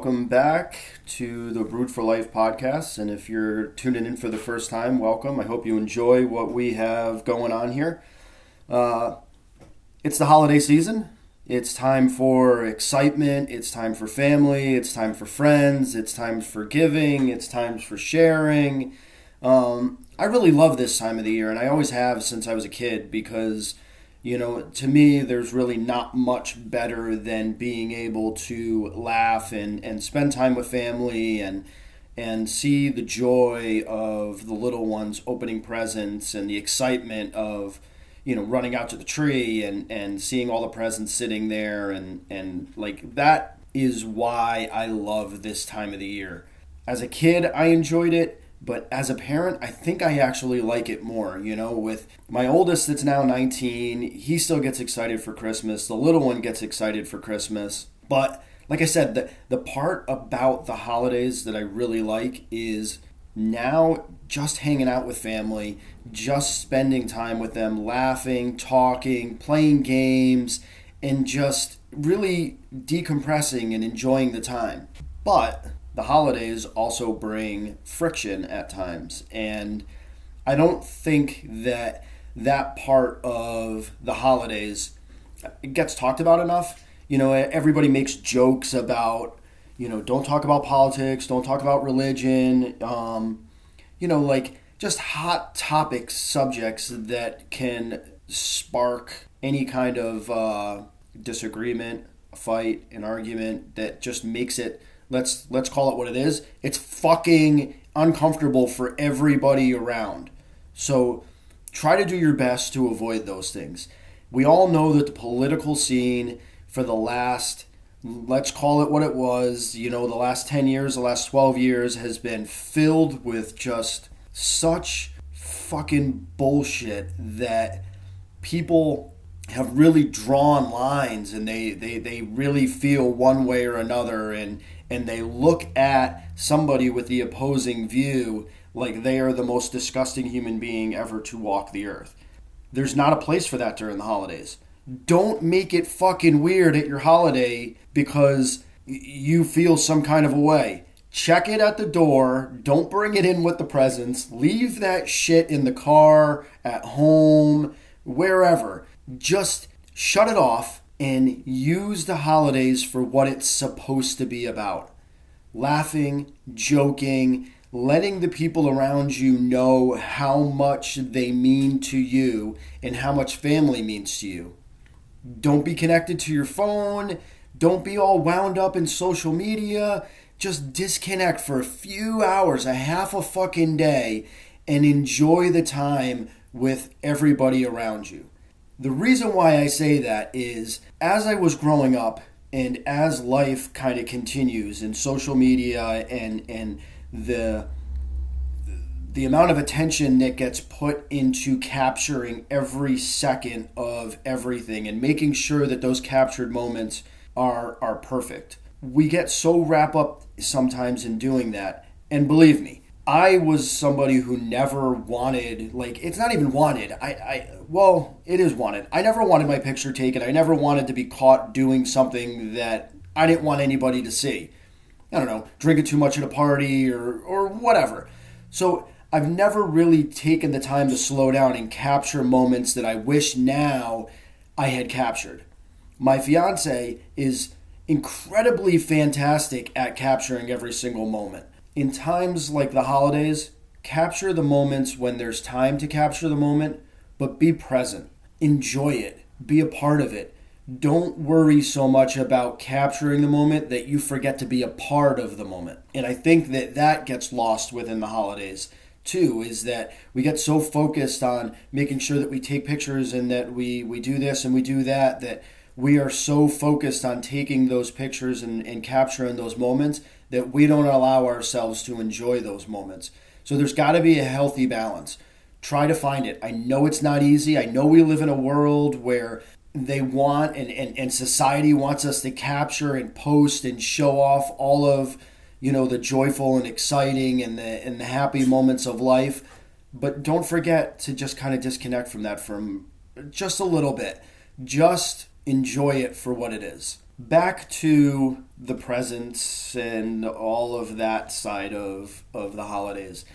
welcome back to the Root for Life podcast. And if you're tuning in for the first time, welcome. I hope you enjoy what we have going on here. It's the holiday season. It's time for excitement. It's time for family. It's time for friends. It's time for giving. It's time for sharing. I really love this time of the year, and I always have since I was a kid because to me, there's really not much better than being able to laugh and spend time with family and see the joy of the little ones opening presents and the excitement of, running out to the tree and seeing all the presents sitting there. And like, that is why I love this time of the year. As a kid, I enjoyed it. But as a parent, I think I actually like it more. With my oldest that's now 19, he still gets excited for Christmas. The little one gets excited for Christmas. But like I said, the part about the holidays that I really like is now just hanging out with family, just spending time with them, laughing, talking, playing games, and just really decompressing and enjoying the time. But the holidays also bring friction at times, and I don't think that part of the holidays gets talked about enough. Everybody makes jokes about, don't talk about politics, don't talk about religion, like just hot topic subjects that can spark any kind of disagreement, a fight, an argument that just makes it, let's call it what it is. It's fucking uncomfortable for everybody around. So try to do your best to avoid those things. We all know that the political scene for the last, let's call it what it was, the last 10 years, the last 12 years has been filled with just such fucking bullshit that people have really drawn lines, and they really feel one way or another, and they look at somebody with the opposing view like they are the most disgusting human being ever to walk the earth. There's not a place for that during the holidays. Don't make it fucking weird at your holiday because you feel some kind of a way. Check it at the door. Don't bring it in with the presents. Leave that shit in the car, at home, wherever. Just shut it off and use the holidays for what it's supposed to be about. Laughing, joking, letting the people around you know how much they mean to you and how much family means to you. Don't be connected to your phone. Don't be all wound up in social media. Just disconnect for a few hours, a half a fucking day, and enjoy the time with everybody around you. The reason why I say that is, as I was growing up and as life kind of continues in social media and the amount of attention that gets put into capturing every second of everything and making sure that those captured moments are perfect. We get so wrapped up sometimes in doing that. And believe me, I was somebody who never wanted, it's not even wanted. It is wanted. I never wanted my picture taken. I never wanted to be caught doing something that I didn't want anybody to see. I don't know, drinking too much at a party or whatever. So I've never really taken the time to slow down and capture moments that I wish now I had captured. My fiance is incredibly fantastic at capturing every single moment. In times like the holidays, capture the moments when there's time to capture the moment, but be present. Enjoy it. Be a part of it. Don't worry so much about capturing the moment that you forget to be a part of the moment. And I think that gets lost within the holidays too, is that we get so focused on making sure that we take pictures and that we do this and we do that we are so focused on taking those pictures and capturing those moments that we don't allow ourselves to enjoy those moments. So there's got to be a healthy balance. Try to find it. I know it's not easy. I know we live in a world where they want and society wants us to capture and post and show off all of the joyful and exciting and the happy moments of life. But don't forget to just kind of disconnect from that for just a little bit. Just enjoy it for what it is. back to the presents and all of that side of the holidays.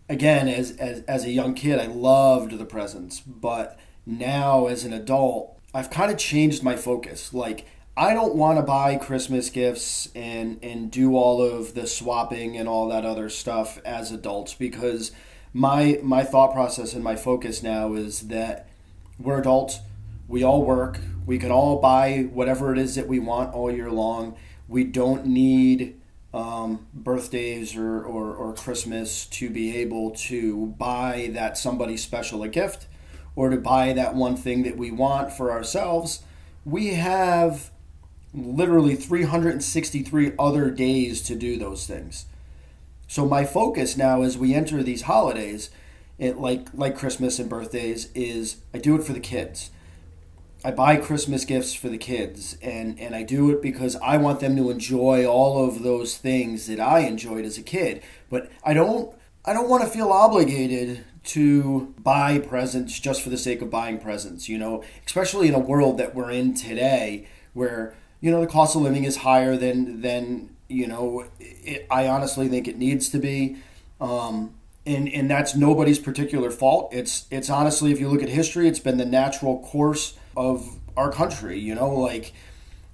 Again, as a young kid, I loved the presents, but now as an adult, I've kind of changed my focus. Like, I don't want to buy Christmas gifts and do all of the swapping and all that other stuff as adults, because my thought process and my focus now is that we're adults. We all work. We can all buy whatever it is that we want all year long. We don't need birthdays or Christmas to be able to buy that somebody special a gift or to buy that one thing that we want for ourselves. We have literally 363 other days to do those things. So my focus now as we enter these holidays, like Christmas and birthdays, is I do it for the kids. I buy Christmas gifts for the kids, and I do it because I want them to enjoy all of those things that I enjoyed as a kid. But I don't want to feel obligated to buy presents just for the sake of buying presents, especially in a world that we're in today where, the cost of living is higher than I honestly think it needs to be. And that's nobody's particular fault. It's honestly, if you look at history, it's been the natural course of our country. Like,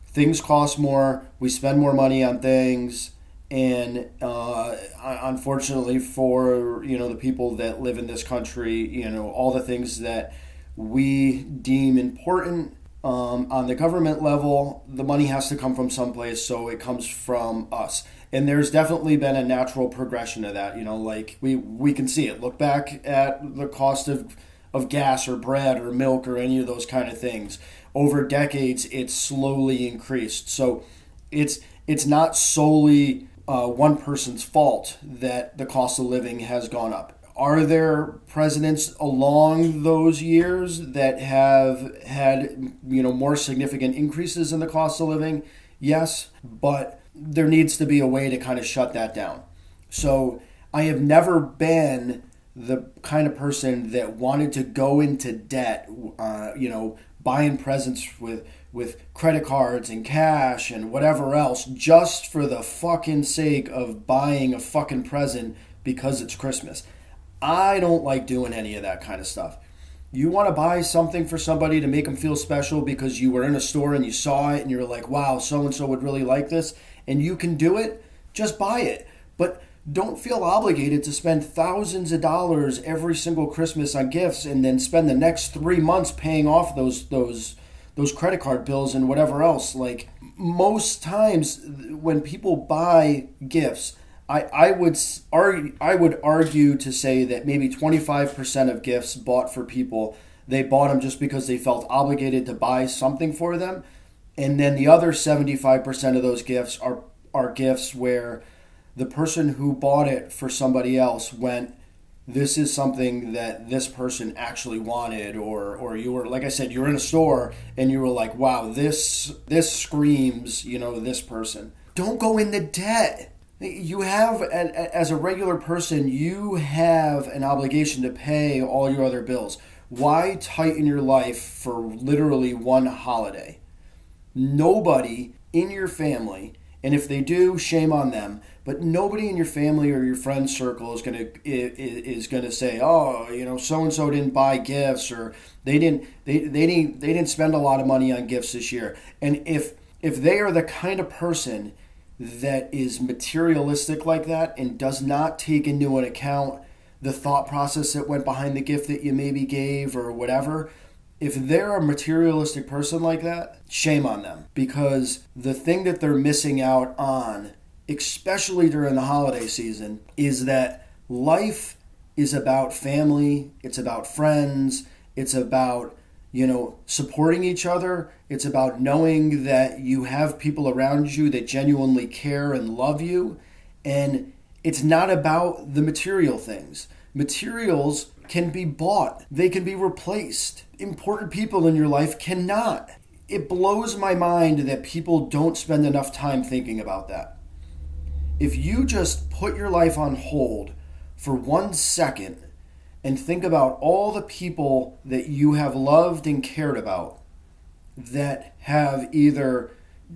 things cost more, we spend more money on things, and unfortunately for the people that live in this country, all the things that we deem important on the government level, the money has to come from someplace, so it comes from us. And there's definitely been a natural progression of that. Like we can see it. Look back at the cost of gas or bread or milk or any of those kind of things. Over decades, it's slowly increased. So it's not solely one person's fault that the cost of living has gone up. Are there presidents along those years that have had more significant increases in the cost of living? Yes, but there needs to be a way to kind of shut that down. So I have never been the kind of person that wanted to go into debt, buying presents with credit cards and cash and whatever else just for the fucking sake of buying a fucking present because it's Christmas. I don't like doing any of that kind of stuff. You want to buy something for somebody to make them feel special because you were in a store and you saw it and you're like, wow, so-and-so would really like this, and you can do it, just buy it. But don't feel obligated to spend thousands of dollars every single Christmas on gifts and then spend the next 3 months paying off those credit card bills and whatever else. Like, most times when people buy gifts, I would argue to say that maybe 25% of gifts bought for people, they bought them just because they felt obligated to buy something for them. And then the other 75% of those gifts are gifts where the person who bought it for somebody else went, this is something that this person actually wanted, or you were, like I said, you're in a store and you were like, wow, this screams, this person. Don't go into debt. You have, as a regular person, you have an obligation to pay all your other bills. Why tighten your life for literally one holiday? Nobody in your family, and if they do, shame on them, but nobody in your family or your friend circle is gonna say, oh, so and so didn't buy gifts, or they didn't spend a lot of money on gifts this year. And if they are the kind of person that is materialistic like that and does not take into an account the thought process that went behind the gift that you maybe gave or whatever, if they're a materialistic person like that, shame on them. Because the thing that they're missing out on, especially during the holiday season, is that life is about family, it's about friends, it's about supporting each other. It's about knowing that you have people around you that genuinely care and love you. And it's not about the material things. Materials can be bought. They can be replaced. Important people in your life cannot. It blows my mind that people don't spend enough time thinking about that. If you just put your life on hold for 1 second and think about all the people that you have loved and cared about that have either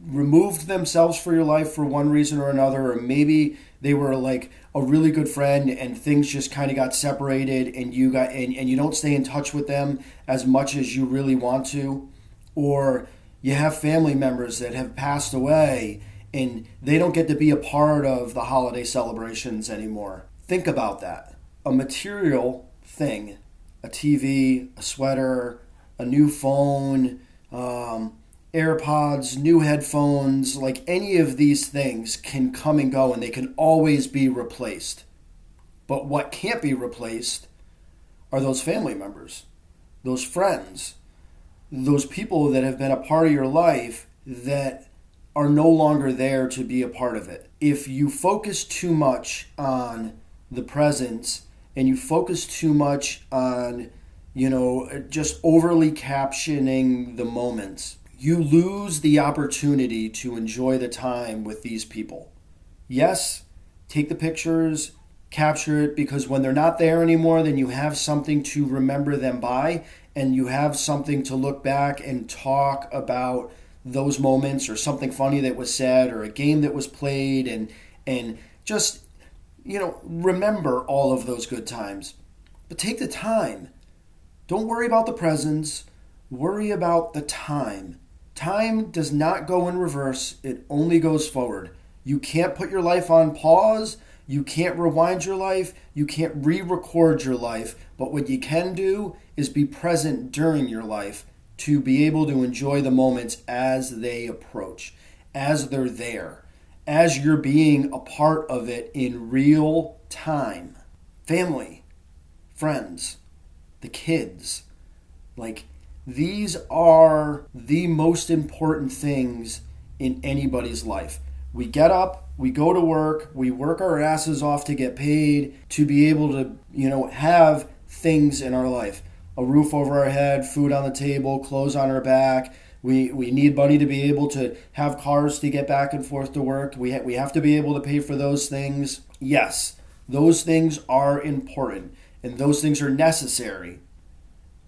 removed themselves from your life for one reason or another, or maybe they were like a really good friend and things just kind of got separated and you don't stay in touch with them as much as you really want to, or you have family members that have passed away and they don't get to be a part of the holiday celebrations anymore. Think about that. A material thing, a TV, a sweater, a new phone, AirPods, new headphones, like any of these things can come and go and they can always be replaced. But what can't be replaced are those family members, those friends, those people that have been a part of your life that are no longer there to be a part of it. If you focus too much on the presents and you focus too much on, just overly captioning the moments, you lose the opportunity to enjoy the time with these people. Yes, take the pictures, capture it, because when they're not there anymore, then you have something to remember them by, and you have something to look back and talk about those moments, or something funny that was said, or a game that was played, and just, remember all of those good times. But take the time. Don't worry about the presents. Worry about the time. Time does not go in reverse. It only goes forward. You can't put your life on pause. You can't rewind your life. You can't re-record your life. But what you can do is be present during your life to be able to enjoy the moments as they approach, as they're there, as you're being a part of it in real time. Family, friends, the kids, these are the most important things in anybody's life. We get up, we go to work, we work our asses off to get paid, to be able to, have things in our life. A roof over our head, food on the table, clothes on our back. We need money to be able to have cars to get back and forth to work. We have to be able to pay for those things. Yes, those things are important and those things are necessary.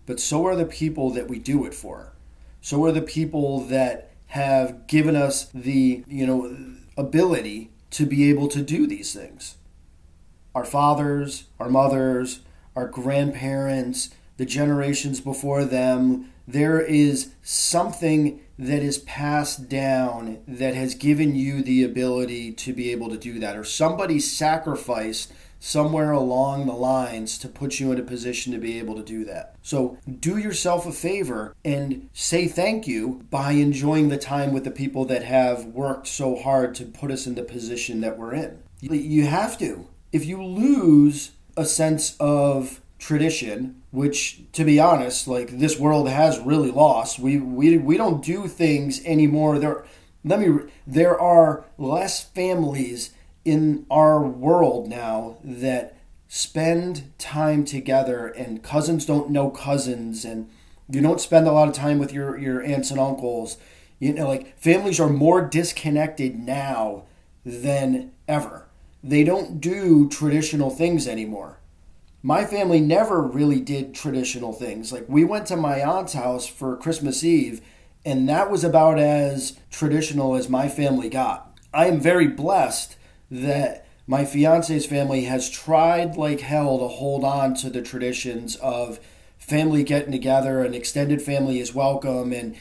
But so are the people that we do it for. So are the people that have given us the, ability to be able to do these things. Our fathers, our mothers, our grandparents, the generations before them. There is something that is passed down that has given you the ability to be able to do that, or somebody sacrificed somewhere along the lines to put you in a position to be able to do that. So do yourself a favor and say thank you by enjoying the time with the people that have worked so hard to put us in the position that we're in. You have to. If you lose a sense of tradition, which, to be honest, this world has really lost. We don't do things anymore. There are less families in our world now that spend time together, and cousins don't know cousins, and you don't spend a lot of time with your aunts and uncles. Families are more disconnected now than ever. They don't do traditional things anymore. My family never really did traditional things. We went to my aunt's house for Christmas Eve, and that was about as traditional as my family got. I am very blessed that my fiance's family has tried like hell to hold on to the traditions of family getting together, and extended family is welcome, and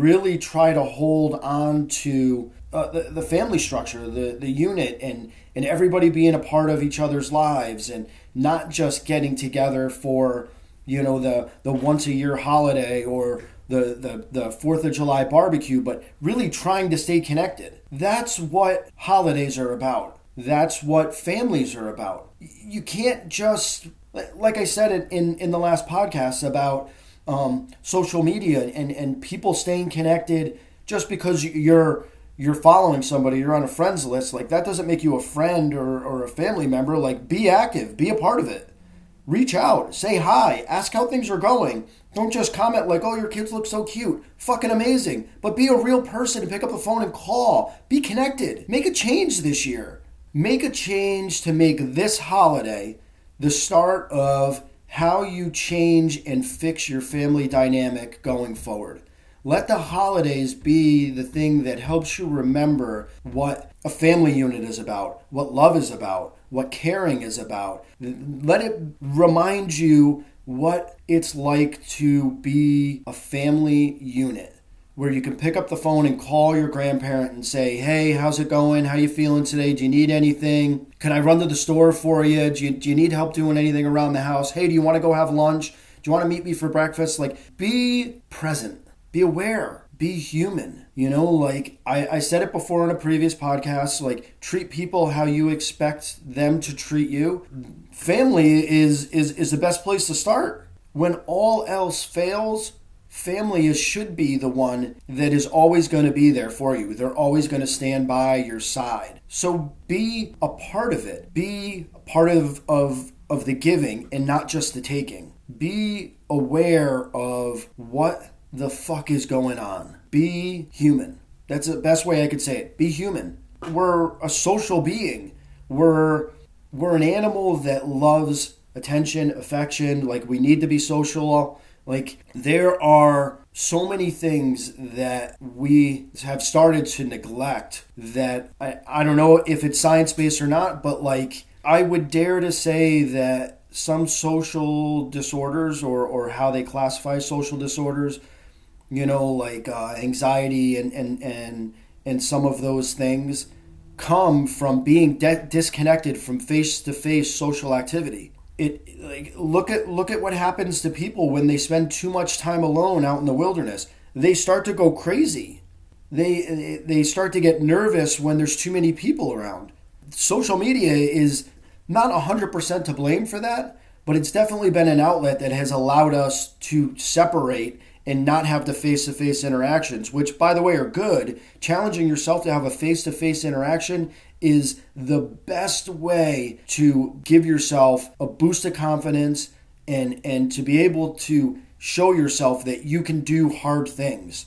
really try to hold on to the family structure, the unit, and everybody being a part of each other's lives, and not just getting together for the once a year holiday or the 4th of July barbecue, but really trying to stay connected. That's what holidays are about. That's what families are about. You can't just, like I said in the last podcast about social media and people staying connected just because you're following somebody, you're on a friends list. That doesn't make you a friend or a family member. Be active, be a part of it. Reach out, say hi, ask how things are going. Don't just comment oh, your kids look so cute. Fucking amazing. But be a real person and pick up the phone and call. Be connected. Make a change this year. Make a change to make this holiday the start of how you change and fix your family dynamic going forward. Let the holidays be the thing that helps you remember what a family unit is about, what love is about, what caring is about. Let it remind you what it's like to be a family unit, where you can pick up the phone and call your grandparent and say, hey, how's it going? How you feeling today? Do you need anything? Can I run to the store for you? Do you need help doing anything around the house? Hey, do you want to go have lunch? Do you want to meet me for breakfast? Like, be present. Be aware, be human. Like I said it before in a previous podcast, like treat people how you expect them to treat you. Family is the best place to start. When all else fails, family should be the one that is always going to be there for you. They're always going to stand by your side. So be a part of it. Be a part of the giving and not just the taking. Be aware of what the fuck is going on. Be human. That's the best way I could say it. Be human. We're a social being. We're an animal that loves attention, affection. Like, we need to be social. Like, there are so many things that we have started to neglect that I don't know if it's science-based or not, but like, I would dare to say that some social disorders or how they classify social disorders, like anxiety and some of those things come from being disconnected from face-to-face social activity. Look at what happens to people when they spend too much time alone out in the wilderness. They start to go crazy. They start to get nervous when there's too many people around. Social media is not 100% to blame for that, but it's definitely been an outlet that has allowed us to separate and not have the face-to-face interactions, which, by the way, are good. Challenging yourself to have a face-to-face interaction is the best way to give yourself a boost of confidence and to be able to show yourself that you can do hard things.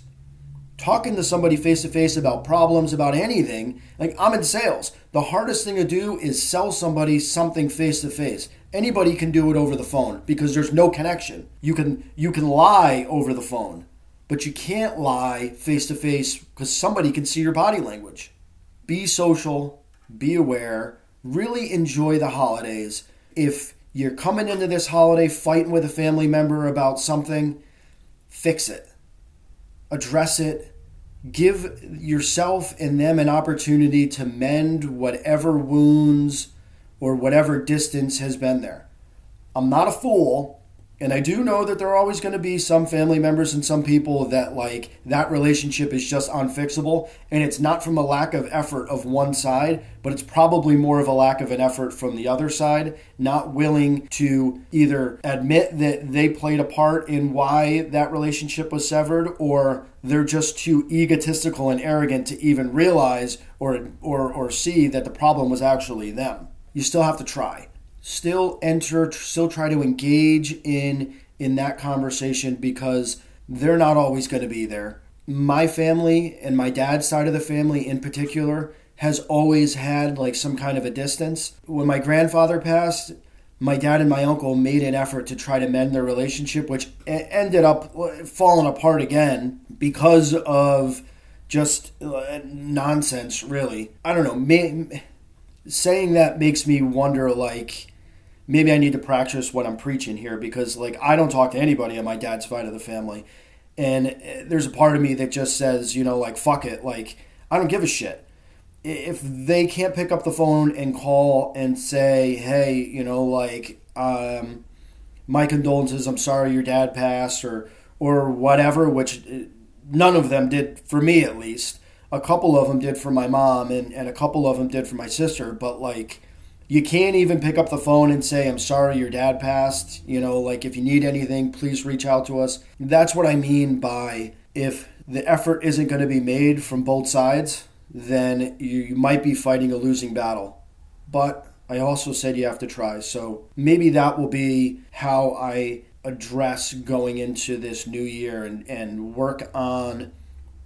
Talking to somebody face-to-face about problems, about anything, like I'm in sales. The hardest thing to do is sell somebody something face-to-face. Anybody can do it over the phone because there's no connection. You can lie over the phone, but you can't lie face-to-face because somebody can see your body language. Be social, be aware, really enjoy the holidays. If you're coming into this holiday fighting with a family member about something, fix it. Address it. Give yourself and them an opportunity to mend whatever wounds or whatever distance has been there. I'm not a fool, and I do know that there are always going to be some family members and some people that like that relationship is just unfixable, and it's not from a lack of effort of one side, but it's probably more of a lack of an effort from the other side, not willing to either admit that they played a part in why that relationship was severed, or they're just too egotistical and arrogant to even realize or see that the problem was actually them. You still have to try. Still try to engage in that conversation because they're not always going to be there. My family and my dad's side of the family in particular has always had like some kind of a distance. When my grandfather passed, my dad and my uncle made an effort to try to mend their relationship, which ended up falling apart again because of just nonsense, really. I don't know. Saying that makes me wonder, like, maybe I need to practice what I'm preaching here because, like, I don't talk to anybody on my dad's side of the family. And there's a part of me that just says, like, fuck it. Like, I don't give a shit. If they can't pick up the phone and call and say, hey, my condolences, I'm sorry your dad passed or whatever, which none of them did for me at least. A couple of them did for my mom and a couple of them did for my sister. But, like, you can't even pick up the phone and say, I'm sorry your dad passed. If you need anything, please reach out to us. That's what I mean by if the effort isn't going to be made from both sides, then you might be fighting a losing battle. But I also said you have to try. So maybe that will be how I address going into this new year and work on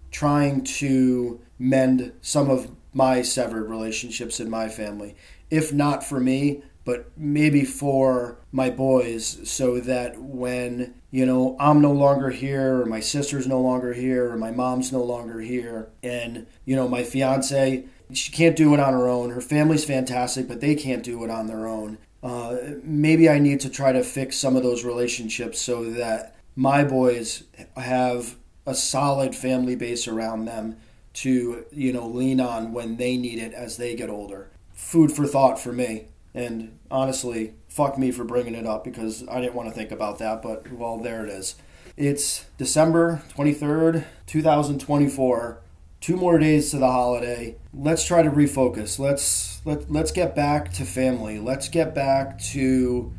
trying to mend some of my severed relationships in my family. If not for me, but maybe for my boys, so that when, I'm no longer here, or my sister's no longer here, or my mom's no longer here, and, my fiance, she can't do it on her own. Her family's fantastic, but they can't do it on their own. Maybe I need to try to fix some of those relationships so that my boys have a solid family base around them to, lean on when they need it as they get older. Food for thought for me. And honestly, fuck me for bringing it up because I didn't want to think about that, but well, there it is. It's December 23rd, 2024. 2 more days to the holiday. Let's try to refocus. Let's get back to family. Let's get back to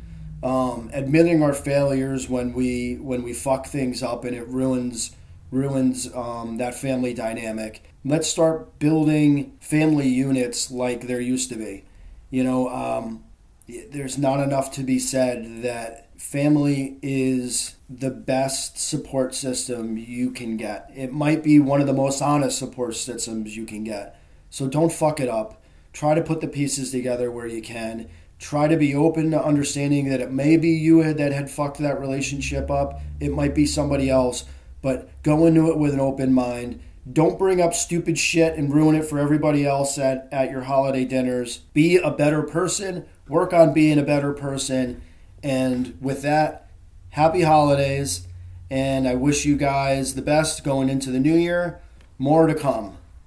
admitting our failures when we fuck things up and it ruins that family dynamic. Let's start building family units like there used to be. There's not enough to be said that family is the best support system you can get. It might be one of the most honest support systems you can get. So don't fuck it up. Try to put the pieces together where you can. Try to be open to understanding that it may be you that had fucked that relationship up. It might be somebody else. But go into it with an open mind. Don't bring up stupid shit and ruin it for everybody else at your holiday dinners. Be a better person. Work on being a better person. And with that, happy holidays. And I wish you guys the best going into the new year. More to come.